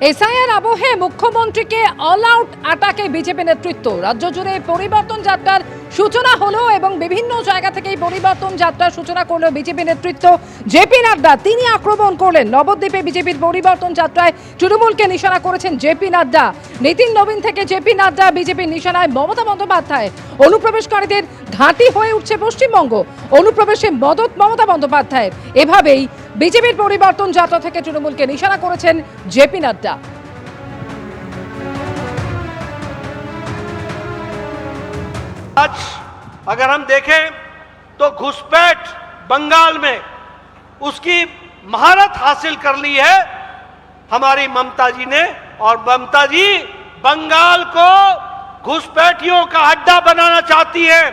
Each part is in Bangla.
এসআইআর আবহে মুখ্যমন্ত্রীকে অল আউট আটাকে বিজেপি নেতৃত্ব। রাজ্য জুড়ে পরিবর্তন যাত্রার সূচনা হলো এবং বিভিন্ন জায়গা থেকে পরিবর্তন যাত্রার সূচনা করলো বিজেপি নেতৃত্ব। জেপি নাড্ডা তিনি আক্রমণ করলেন নবদ্বীপে। বিজেপির পরিবর্তন যাত্রায় তৃণমূলকে নিশানা করেছেন জেপি নাড্ডা। নীতিন নবীন থেকে জেপি নাড্ডা, বিজেপির নিশানায় মমতা বন্দ্যোপাধ্যায়। অনুপ্রবেশকারীদের ঘাঁটি হয়ে উঠছে পশ্চিমবঙ্গ, অনুপ্রবেশে মদত মমতা বন্দ্যোপাধ্যায়ের। এভাবেই বিজেপির পরিবর্তন যাত্রা থেকে তৃণমূলকে নিশানা করেছেন জেপি নাড্ডা। आज अगर हम देखें तो घुसपैठ बंगाल में उसकी महारत हासिल कर ली है हमारी ममता जी ने, और ममता जी बंगाल को घुसपैठियों का अड्डा बनाना चाहती है।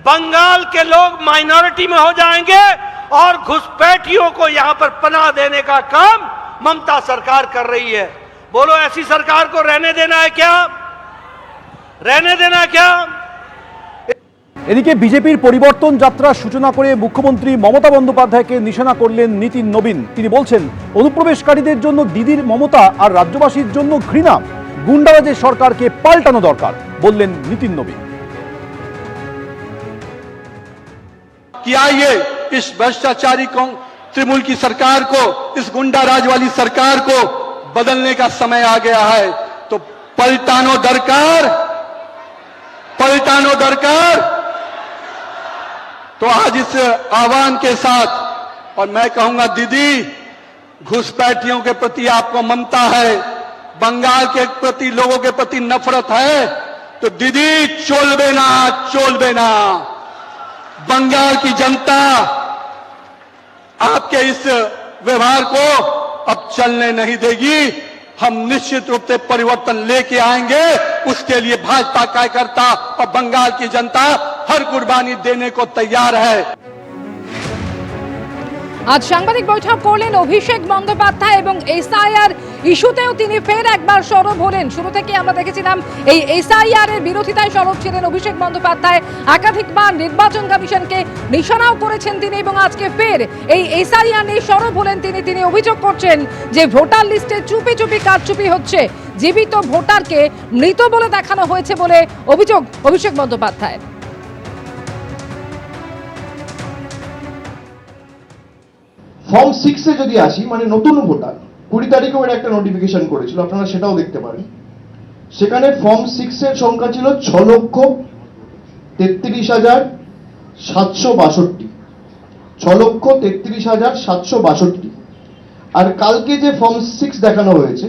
बंगाल के लोग माइनॉरिटी में हो जाएंगे और घुसपैठियों को यहां पर पनाह देने का काम ममता सरकार कर रही है। बोलो, ऐसी सरकार को रहने देना है क्या? रहने देना है क्या? এদিকে বিজেপির পরিবর্তন যাত্রার সূচনা করে মুখ্যমন্ত্রী মমতা বন্দ্যোপাধ্যায়কে নিশানা করলেন নীতিন নবীন। তিনি বলছেন, অনুপ্রবেশকারীদের জন্য দিদির মমতা আর রাজ্যবাসীর জন্য ঘৃণা। গুন্ডারাজের সরকারকে পাল্টানো দরকার, বললেন নীতিন নবীন। कि आइए इस भ्रष्टाचारी तृणमूल की सरकार को, इस गुंडा राज वाली सरकार को बदलने का समय आ गया है। तो पलटानो दरकार, पलटानो दरकार। तो आज इस आह्वान के साथ, और मैं कहूंगा दीदी, घुसपैठियों के प्रति आपको ममता है, बंगाल के प्रति लोगों के प्रति नफरत है, तो दीदी चोलबे ना, चोलबे ना। बंगाल की जनता आपके इस व्यवहार को अब चलने नहीं देगी। हम निश्चित रूप से परिवर्तन लेके आएंगे। उसके लिए भाजपा कार्यकर्ता और बंगाल की जनता हर कुर्बानी देने को तैयार है। আজ সাংবাদিক বৈঠক করলেন অভিষেক বন্দ্যোপাধ্যায় এবং এসআইআর ইস্যুতেও তিনি ফের একবার সরব হলেন। শুরু থেকে আমরা দেখেছিলাম এই এসআইআর এর বিরোধিতায় সরব ছিলেন অভিষেক বন্দ্যোপাধ্যায়। একাধিকবার নির্বাচন কমিশনকে নিশানাও করেছেন তিনি এবং আজকে ফের এই এসআইআর নিয়ে সরব হলেন তিনি। তিনি অভিযোগ করছেন যে ভোটার লিস্টে চুপি চুপি কারচুপি হচ্ছে, জীবিত ভোটারকে মৃত বলে দেখানো হয়েছে বলে অভিযোগ অভিষেক বন্দ্যোপাধ্যায়। ফর্ম 6 এ যদি আসি, মানে নতুন ভোটার 20 তারিখেও এর একটা নোটিফিকেশন করেছিল, আপনারা সেটাও দেখতে পারেন। সেখানে ফর্ম 6 এর সংখ্যা ছিল 6,33,762, 6,33,762। আর কালকে যে ফর্ম 6 দেখানো হয়েছে,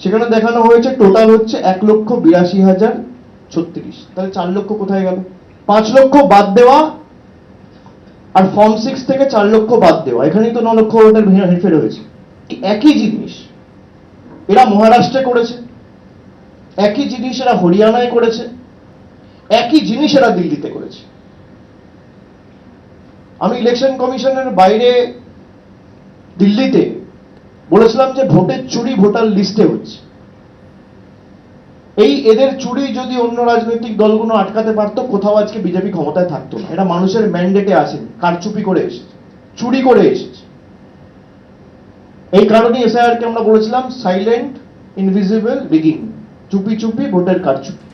সেখানে দেখানো হয়েছে টোটাল হচ্ছে 1,82,036। তাহলে 4 লক্ষ কোথায় গেল? 5 লক্ষ বাদ দেওয়া আর ফর্ম 6 থেকে 4 লক্ষ বাদ দেওয়া, এখানেই তো 9 লক্ষ ভোটার হেরফের হয়েছে। একই জিনিস এরা মহারাষ্ট্রে করেছে, একই জিনিস এরা হরিয়ানায় করেছে, একই জিনিস এরা দিল্লিতে করেছে। আমি ইলেকশন কমিশনের বাইরে দিল্লিতে বলেছিলাম যে ভোটের চুরি ভোটার লিস্টে হচ্ছে। এই এদের চুরি যদি অন্য রাজনৈতিক দলগুলো আটকাতে পারতো, কোথাও আজকে বিজেপি ক্ষমতায় থাকতো না। এটা মানুষের ম্যান্ডেটে আসেনি, কারচুপি করে এসেছে, চুরি করে এসেছে। এই কারণে এসআইআর কে আমরা বলেছিলাম সাইলেন্ট ইনভিজিবল রিগিং, চুপি চুপি ভোটের কারচুপি।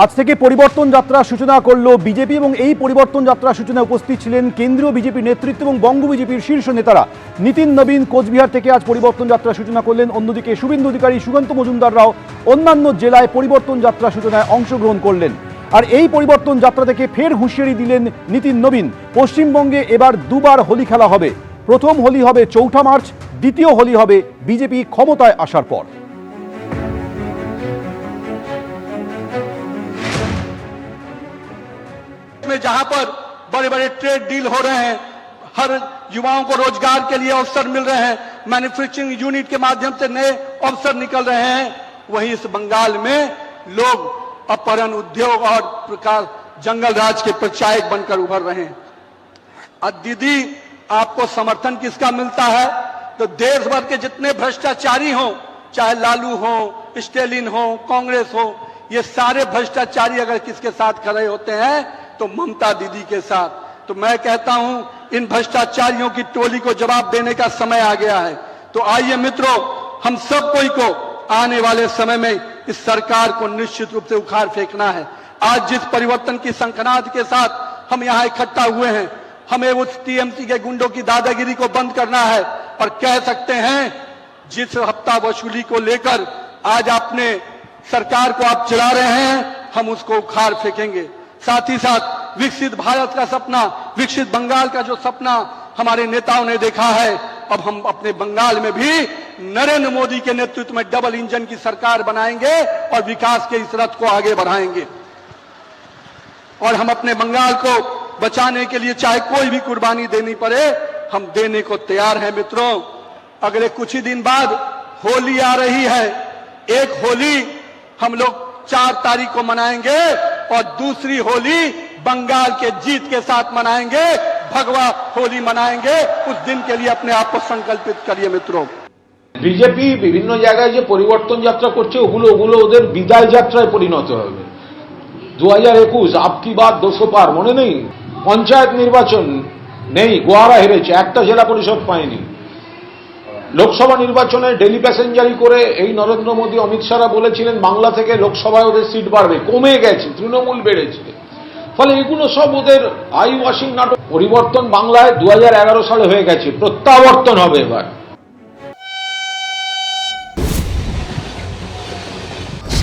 আজ থেকে পরিবর্তন যাত্রা সূচনা করল বিজেপি এবং এই পরিবর্তন যাত্রা সূচনায় উপস্থিত ছিলেন কেন্দ্রীয় বিজেপি নেতৃত্ব এবং বঙ্গ বিজেপির শীর্ষ নেতারা। নীতিন নবীন কোচবিহার থেকে আজ পরিবর্তন যাত্রা সূচনা করলেন। অন্যদিকে শুভেন্দু অধিকারী, সুকান্ত মজুমদাররাও অন্যান্য জেলায় পরিবর্তন যাত্রা সূচনায় অংশগ্রহণ করলেন। আর এই পরিবর্তন যাত্রা থেকে ফের হুঁশিয়ারি দিলেন নীতিন নবীন। পশ্চিমবঙ্গে এবার দুবার হোলি খেলা হবে। প্রথম হোলি হবে 4 মার্চ, দ্বিতীয় হোলি হবে বিজেপি ক্ষমতায় আসার পর। जहां पर बड़े बड़े ट्रेड डील हो रहे हैं, हर युवाओं को रोजगार के लिए अवसर मिल रहे हैं, मैन्युफैक्चरिंग यूनिट के माध्यम से नए अवसर निकल रहे हैं, वहीं इस बंगाल में लोग अपहरण, उद्योग और प्रकार जंगल राज के प्रचायक बनकर उभर रहे हैं। अब दीदी, आपको समर्थन किसका मिलता है? तो देश भर के जितने भ्रष्टाचारी हों, चाहे लालू हो, स्टेलिन हो, कांग्रेस हो, ये सारे भ्रष्टाचारी अगर किसके साथ खड़े होते हैं तो ममता दीदी के साथ। तो मैं कहता हूं, इन भ्रष्टाचारियों की टोली को जवाब देने का समय आ गया है। तो आइए मित्रों, हम सब कोई को आने वाले समय में इस सरकार को निश्चित रूप से उखाड़ फेंकना है। आज जिस परिवर्तन की शंखनाद के साथ हम यहाँ इकट्ठा हुए हैं, हमें उस टीएमसी के गुंडों की दादागिरी को बंद करना है और कह सकते हैं जिस हफ्ता वसूली को लेकर आज आपने सरकार को आप चला रहे हैं, हम उसको उखाड़ फेंकेंगे। साथ ही साथ विकसित भारत का सपना, विकसित बंगाल का जो सपना हमारे नेताओं ने देखा है, अब हम अपने बंगाल में भी नरेंद्र मोदी के नेतृत्व में डबल इंजन की सरकार बनाएंगे और विकास के इस रथ को आगे बढ़ाएंगे। और हम अपने बंगाल को बचाने के लिए चाहे कोई भी कुर्बानी देनी पड़े, हम देने को तैयार हैं। मित्रों, अगले कुछ ही दिन बाद होली आ रही है। एक होली हम लोग 4 तारीख को मनाएंगे और दूसरी होली बंगाल के जीत के साथ मनाएंगे, भगवा होली मनाएंगे। उस दिन के लिए अपने आप को संकल्पित करिए मित्रों। বিজেপি বিভিন্ন জায়গায় যে পরিবর্তন যাত্রা করছে ওগুলো ওদের বিদায় যাত্রায় পরিণত হবে। 2021 আপকি বাত 200 পার, মনে নেই? পঞ্চায়েত নির্বাচন নেই, গোয়ারা হেরেছে, একটা জেলা পরিষদ পায়নি। লোকসভা নির্বাচনে ডেলি প্যাসেঞ্জারি করে এই নরেন্দ্র মোদী অমিত শাহরা বলেছিলেন বাংলা থেকে লোকসভায় ওদের সিট বাড়বে, কমে গেছে, তৃণমূল বেড়েছে। ফলে এগুলো সব ওদের আই ওয়াশিং নাটক। পরিবর্তন বাংলায় 2011 সালে হয়ে গেছে, প্রত্যাবর্তন হবে এবার।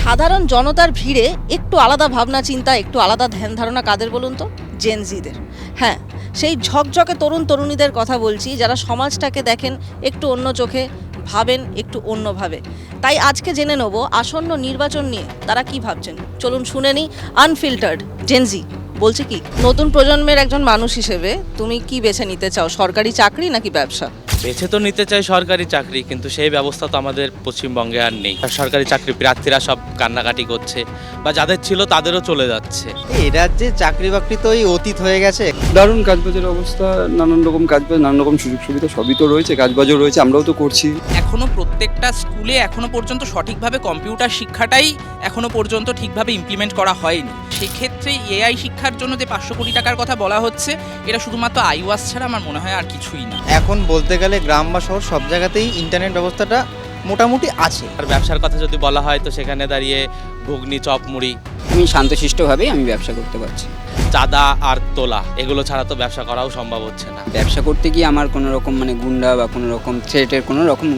সাধারণ জনতার ভিড়ে একটু আলাদা ভাবনা চিন্তা, একটু আলাদা ধ্যান ধারণা কাদের বলুন তো? জেনজিদের। হ্যাঁ, সেই ঝকঝকে তরুণ তরুণীদের কথা বলছি, যারা সমাজটাকে দেখেন একটু অন্য চোখে, ভাবেন একটু অন্যভাবে। তাই আজকে জেনে নেব আসন্ন নির্বাচন নিয়ে তারা কি ভাবছেন। চলুন শুনে নিই আনফিল্টার্ড জেনজি বলছে কি। নতুন প্রজন্মের একজন মানুষ হিসেবে তুমি কি বেছে নিতে চাও, সরকারি চাকরি নাকি ব্যবসা? বেছে তো নিতে চাই সরকারি চাকরি, কিন্তু সেই ব্যবস্থা তো আমাদের পশ্চিমবঙ্গে আর নেই। সরকারি চাকরি প্রার্থীরা সব কান্নাকাটি করছে, বা যাদের ছিল তাদেরও চলে যাচ্ছে। এই রাজ্যে চাকরি বাকরি তো এই অতীত হয়ে গেছে। দারুণ কাজবাজের অবস্থা, নানান রকম কাজবাজ, নানান রকম সুযোগ সুবিধা সবই তো রয়েছে, কাজবাজও রয়েছে, আমরাও তো করছি। এখনো প্রত্যেকটা স্কুলে এখনো পর্যন্ত সঠিকভাবে কম্পিউটার শিক্ষাটাই এখনো পর্যন্ত ঠিকভাবে ইমপ্লিমেন্ট করা হয়নি। সেক্ষেত্রে এআই শিক্ষার জন্য যে 500 কোটি টাকার কথা বলা হচ্ছে, এটা শুধুমাত্র আইওয়াস ছাড়া আমার মনে হয় আর কিছুই না। এখন বলতে গেলে গ্রাম বা শহর সব জায়গাতেই ইন্টারনেট ব্যবস্থাটা মোটামুটি আছে। আর ব্যবসার কথা যদি বলা হয়, তো সেখানে দাঁড়িয়ে ঘুগনি, চপ, মুড়ি। আমি শান্তশিষ্টভাবেই আমি ব্যবসা করতে পারছি। চাঁদা আর তোলা এগুলো ছাড়া তো ব্যবসা করাও সম্ভব হচ্ছে না। ব্যবসা করতে গিয়ে আমার কোনো রকম গুন্ডা বা কোনো রকম থ্রেটের কোনো রকম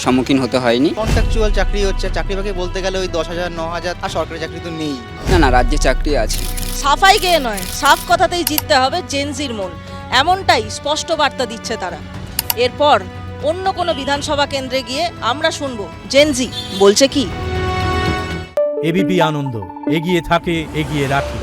সম্মুখীন হতে হয়নি। কন্ট্রাকচুয়াল চাকরি হচ্ছে, চাকরি বাকরি বলতে গেলে ওই 10,000 9,000, আর সরকারি চাকরি তো নেই। না, রাজ্যে চাকরি আছে। সাফাই গেয়ে নয়, সাফ কথাতেই জিততে হবে জেনজির মন, এমনটাই স্পষ্ট বার্তা দিচ্ছে তারা। এরপর অন্য কোনো বিধানসভা কেন্দ্রে গিয়ে আমরা শুনবো জেনজি বলছে কি। এবিপি আনন্দ, এগিয়ে থাকে, এগিয়ে রাখে।